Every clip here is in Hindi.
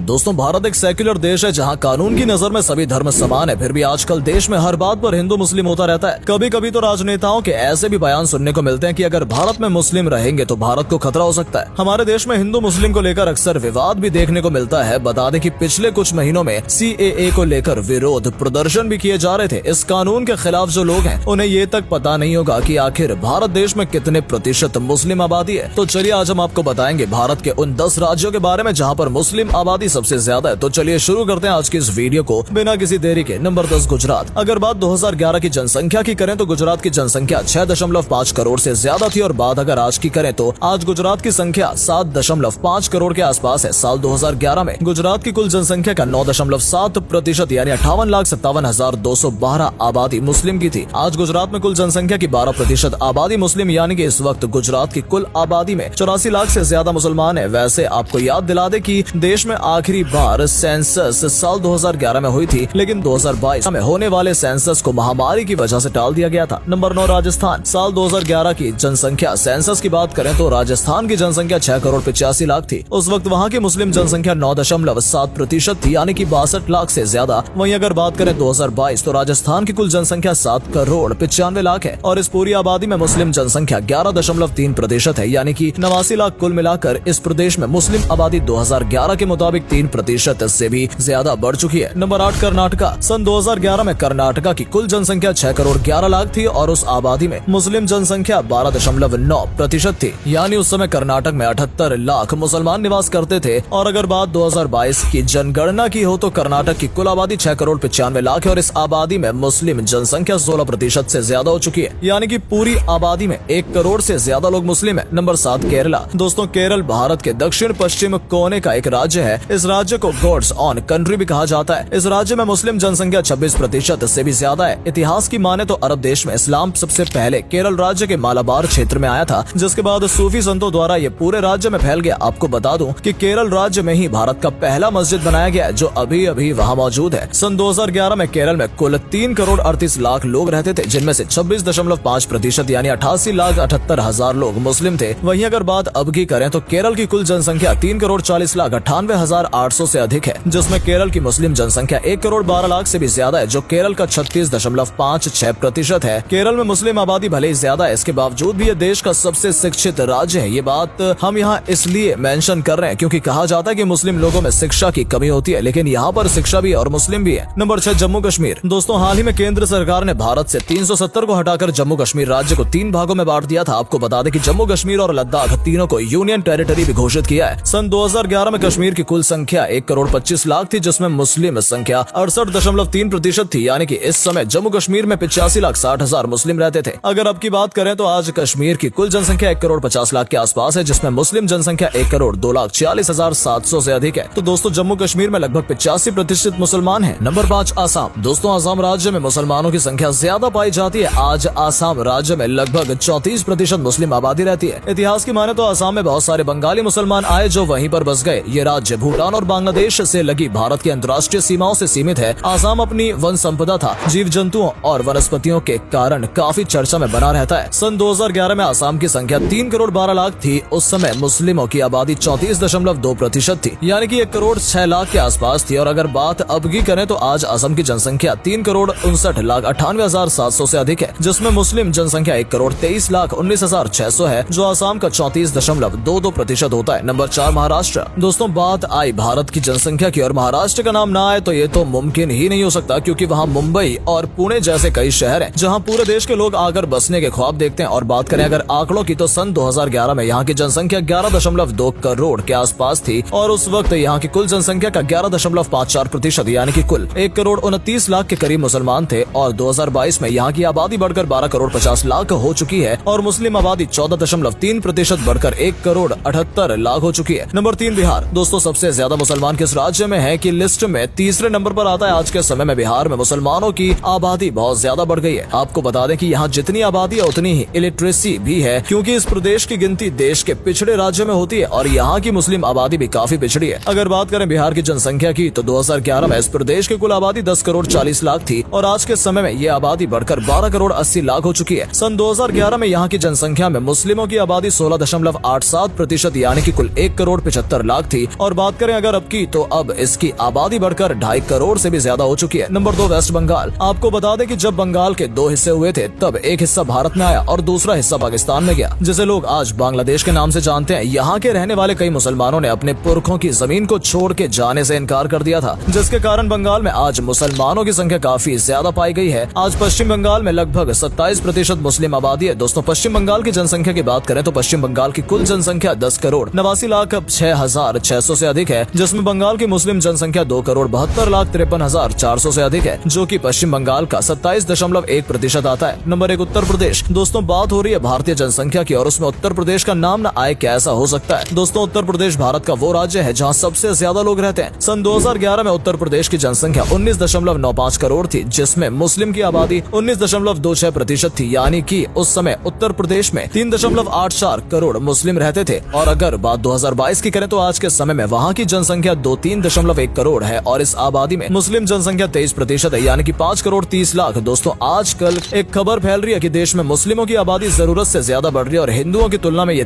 दोस्तों, भारत एक सेक्युलर देश है जहां कानून की नजर में सभी धर्म समान है। फिर भी आजकल देश में हर बात पर हिंदू मुस्लिम होता रहता है। कभी कभी तो राजनेताओं के ऐसे भी बयान सुनने को मिलते हैं कि अगर भारत में मुस्लिम रहेंगे तो भारत को खतरा हो सकता है। हमारे देश में हिंदू मुस्लिम को लेकर अक्सर विवाद भी देखने को मिलता है। बता दें कि पिछले कुछ महीनों में CAA को लेकर विरोध प्रदर्शन भी किए जा रहे थे। इस कानून के खिलाफ जो लोग हैं उन्हें ये तक पता नहीं होगा कि आखिर भारत देश में कितने प्रतिशत मुस्लिम आबादी है। तो चलिए आज हम आपको बताएंगे भारत के उन 10 राज्यों के बारे में जहां पर मुस्लिम आबादी सबसे ज्यादा है। तो चलिए शुरू करते हैं आज की इस वीडियो को बिना किसी देरी के। नंबर 10 गुजरात। अगर बात 2011 की जनसंख्या की करें तो गुजरात की जनसंख्या 6.5 करोड़ से ज्यादा थी और बात अगर आज की करें तो आज गुजरात की संख्या 7.5 करोड़ के आसपास है। साल 2011 में गुजरात की कुल जनसंख्या का 9.7% यानी 58,57,212 आबादी मुस्लिम की थी। आज गुजरात में कुल जनसंख्या की 12% आबादी मुस्लिम यानी कि इस वक्त गुजरात की कुल आबादी में 84 लाख से ज्यादा मुसलमान है। वैसे आपको याद दिला दे कि देश में आखिरी बार सेंसस साल 2011 में हुई थी, लेकिन 2022 में होने वाले सेंसस को महामारी की वजह से टाल दिया गया था। नंबर 9 राजस्थान। साल 2011 की जनसंख्या सेंसस की बात करें तो राजस्थान की जनसंख्या 6 करोड़ 85 लाख थी। उस वक्त वहाँ की मुस्लिम जनसंख्या 9.7% थी यानी कि 62 लाख से ज्यादा। वहीं अगर बात करें 2022 तो राजस्थान की कुल जनसंख्या 7 करोड़ 95 लाख है और इस पूरी आबादी में मुस्लिम जनसंख्या 11.3% है यानी कि 89 लाख। कुल मिलाकर इस प्रदेश में मुस्लिम आबादी 2011 के मुताबिक 3% से भी ज्यादा बढ़ चुकी है। नंबर 8 कर्नाटका। सन 2011 में कर्नाटका की कुल जनसंख्या 6 करोड़ 11 लाख थी और उस आबादी में मुस्लिम जनसंख्या 12.9% थी यानी उस समय कर्नाटक में 78 लाख मुसलमान निवास करते थे। और अगर बात 2022 की जनगणना की हो तो कर्नाटक की कुल आबादी 6 करोड़ 95 लाख है और इस आबादी में मुस्लिम जनसंख्या 16% से ज्यादा हो चुकी है यानी कि पूरी आबादी में 1 करोड़ से ज्यादा लोग मुस्लिम है। नंबर 7 केरला। दोस्तों, केरल भारत के दक्षिण पश्चिम कोने का एक राज्य है। इस राज्य को गॉड्स ऑन कंट्री भी कहा जाता है। इस राज्य में मुस्लिम जनसंख्या 26% से भी ज्यादा है। इतिहास की माने तो अरब देश में इस्लाम सबसे पहले केरल राज्य के मालाबार क्षेत्र में आया था, जिसके बाद सूफी संतों द्वारा ये पूरे राज्य में फैल गया। आपको बता दूं कि केरल राज्य में ही भारत का पहला मस्जिद बनाया गया है जो अभी अभी वहाँ मौजूद है। सन 2011 में केरल में कुल 3 करोड़ 38 लाख लोग रहते थे, जिनमें से 26.5% यानी 88,78,000 लोग मुस्लिम थे। वहीं अगर बात अब की करें तो केरल की कुल जनसंख्या 3 करोड़ 40,98,800 से अधिक है, जिसमें केरल की मुस्लिम जनसंख्या 1 करोड़ 12 लाख से भी ज्यादा है जो केरल का 36.56% है। केरल में मुस्लिम आबादी भले ही ज्यादा है, इसके बावजूद भी ये देश का सबसे शिक्षित राज्य है। ये बात हम यहाँ इसलिए मेंशन कर रहे हैं क्योंकि कहा जाता है कि मुस्लिम लोगों में शिक्षा की कमी होती है, लेकिन यहाँ पर शिक्षा भी और मुस्लिम भी है। नंबर 6 जम्मू कश्मीर। दोस्तों, हाल ही में केंद्र सरकार ने भारत से 370 को हटाकर जम्मू कश्मीर राज्य को 3 भागों में बांट दिया था। आपको बता दें कि जम्मू कश्मीर और लद्दाख तीनों को यूनियन टेरिटरी भी घोषित किया है। सन 2011 में कश्मीर की कुल संख्या 1 करोड़ 25 लाख थी, जिसमें मुस्लिम संख्या 68.3% थी यानी कि इस समय जम्मू कश्मीर में 85,60,000 मुस्लिम रहते थे। अगर अब की बात करें तो आज कश्मीर की कुल जनसंख्या 1 करोड़ 50 लाख के आसपास है, जिसमें मुस्लिम जनसंख्या 1 करोड़ 2,46,700 से अधिक है। तो दोस्तों, जम्मू कश्मीर में लगभग 85% मुसलमान हैं। नंबर 5 आसाम। दोस्तों, आसाम राज्य में मुसलमानों की संख्या ज्यादा पाई जाती है। आज आसाम राज्य में लगभग 34% मुस्लिम आबादी रहती है। इतिहास की माने तो आसाम में बहुत सारे बंगाली मुसलमान आए जो वहीं पर बस गए। ये राज्य भूटान और बांग्लादेश से लगी भारत की अंतर्राष्ट्रीय सीमाओं से सीमित है। आसाम अपनी वन संपदा था जीव जंतुओं और वनस्पतियों के कारण काफी चर्चा में बना रहता है। सन 2011 में आसाम की संख्या 3 करोड़ 12 लाख थी। उस समय मुस्लिमों की आबादी 34.2% थी यानी कि 1 करोड़ 6 लाख के आसपास थी। और अगर बात अब की करें तो आज असम की जनसंख्या 3 करोड़ 59,98,700 से अधिक है, जिसमें मुस्लिम जनसंख्या 1 करोड़ 23,19,600 है जो आसाम का 34.22% होता है। नंबर 4 महाराष्ट्र। दोस्तों, बात आई भारत की जनसंख्या की और महाराष्ट्र का नाम ना आए तो ये तो मुमकिन ही नहीं हो सकता, क्योंकि वहाँ मुंबई और पुणे जैसे कई शहर हैं जहाँ पूरे देश के लोग आकर बसने के ख्वाब देखते हैं। और बात करें अगर आंकड़ों की तो सन 2011 में यहाँ की जनसंख्या 11.2 करोड़ के आसपास थी और उस वक्त यहाँ की कुल जनसंख्या का 11.54% यानी कि कुल 1 करोड़ 29 लाख के करीब मुसलमान थे। और 2022 में यहाँ की आबादी बढ़कर 12 करोड़ 50 लाख हो चुकी है और मुस्लिम आबादी 14.3% बढ़कर 1 करोड़ 78 लाख हो चुकी है। नंबर 3 बिहार। दोस्तों, सबसे ज्यादा मुसलमान किस राज्य में है कि लिस्ट में तीसरे नंबर पर आता है। आज के समय में बिहार में मुसलमानों की आबादी बहुत ज्यादा बढ़ गई है। आपको बता दें कि यहाँ जितनी आबादी है उतनी ही इलिटरेसी भी है, क्योंकि इस प्रदेश की गिनती देश के पिछड़े राज्य में होती है और यहाँ की मुस्लिम आबादी भी काफी पिछड़ी है। अगर बात करें बिहार की जनसंख्या की तो 2011 में इस प्रदेश की कुल आबादी 10 करोड़ 40 लाख थी और आज के समय में ये आबादी बढ़कर 12 करोड़ 80 लाख हो चुकी है। सन 2011 में यहाँ की जनसंख्या में मुस्लिमों की आबादी 16.87% यानी कि कुल 1 करोड़ 75 लाख थी। और बात करें अगर अब की तो अब इसकी आबादी बढ़कर 2.5 करोड़ से भी ज्यादा हो चुकी है। Number 2 West Bengal. आपको बता दें कि जब बंगाल के 2 हिस्से हुए थे तब एक हिस्सा भारत में आया और दूसरा हिस्सा पाकिस्तान में गया, जिसे लोग आज बांग्लादेश के नाम से जानते हैं। यहाँ के रहने वाले कई मुसलमानों ने अपने पुरखों की जमीन को छोड़ के जाने से इनकार कर दिया था, जिसके कारण बंगाल में आज मुसलमानों की संख्या काफी ज्यादा पाई गई है। आज पश्चिम बंगाल में लगभग 27% मुस्लिम आबादी है। दोस्तों, पश्चिम बंगाल की जनसंख्या की बात करें तो पश्चिम बंगाल की कुल जनसंख्या 10 करोड़ 89,06,600 से अधिक है, जिसमें बंगाल की मुस्लिम जनसंख्या 2,72,53,400 से अधिक है, जो कि पश्चिम बंगाल का 27.1% आता है। नंबर 1 उत्तर प्रदेश। दोस्तों, बात हो रही है भारतीय जनसंख्या की और उसमें उत्तर प्रदेश का नाम न आए कैसा हो सकता है। दोस्तों, उत्तर प्रदेश भारत का वो राज्य है जहाँ सबसे ज्यादा लोग रहते हैं। सन 2011 में उत्तर प्रदेश की जनसंख्या 19.95 करोड़ थी, जिसमें मुस्लिम की आबादी 19.26% थी, यानी कि उस समय उत्तर प्रदेश में 3.84 करोड़ मुस्लिम रहते थे। और अगर बात 2022 की करें तो आज के समय में वहाँ की जनसंख्या 3.1 करोड़ है और इस आबादी में मुस्लिम जनसंख्या 23% है, यानी कि 5 करोड़ 30 लाख। दोस्तों, आजकल एक खबर फैल रही है कि देश में मुस्लिमों की आबादी जरूरत से ज्यादा बढ़ रही है और हिंदुओं की तुलना में ये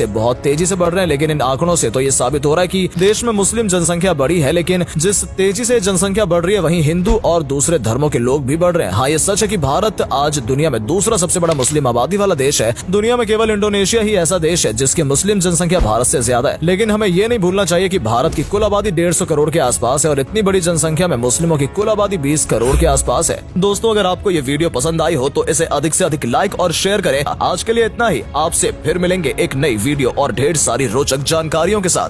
बहुत तेजी से बढ़ रहे हैं। लेकिन इन आंकड़ों से तो ये साबित हो रहा है कि देश में मुस्लिम जनसंख्या बढ़ी है, लेकिन जिस तेजी से जनसंख्या बढ़ रही है वहीं हिंदू और दूसरे धर्मों के लोग भी बढ़ रहे हैं। हाँ, ये सच है कि भारत आज दुनिया में दूसरा सबसे बड़ा मुस्लिम आबादी वाला देश है। दुनिया में केवल इंडोनेशिया ही ऐसा देश है जिसकी मुस्लिम जनसंख्या भारत से ज्यादा है। लेकिन हमें ये नहीं भूलना चाहिए कि भारत की कुल आबादी 150 करोड़ के आसपास है और इतनी बड़ी जनसंख्या में मुस्लिमों की कुल आबादी 20 करोड़ के आसपास है। दोस्तों, अगर आपको ये वीडियो पसंद आई हो तो इसे अधिक से अधिक लाइक और शेयर करें। आज के लिए इतना ही। आपसे फिर मिलेंगे एक नई वीडियो और ढेर सारी रोचक जानकारियों के साथ।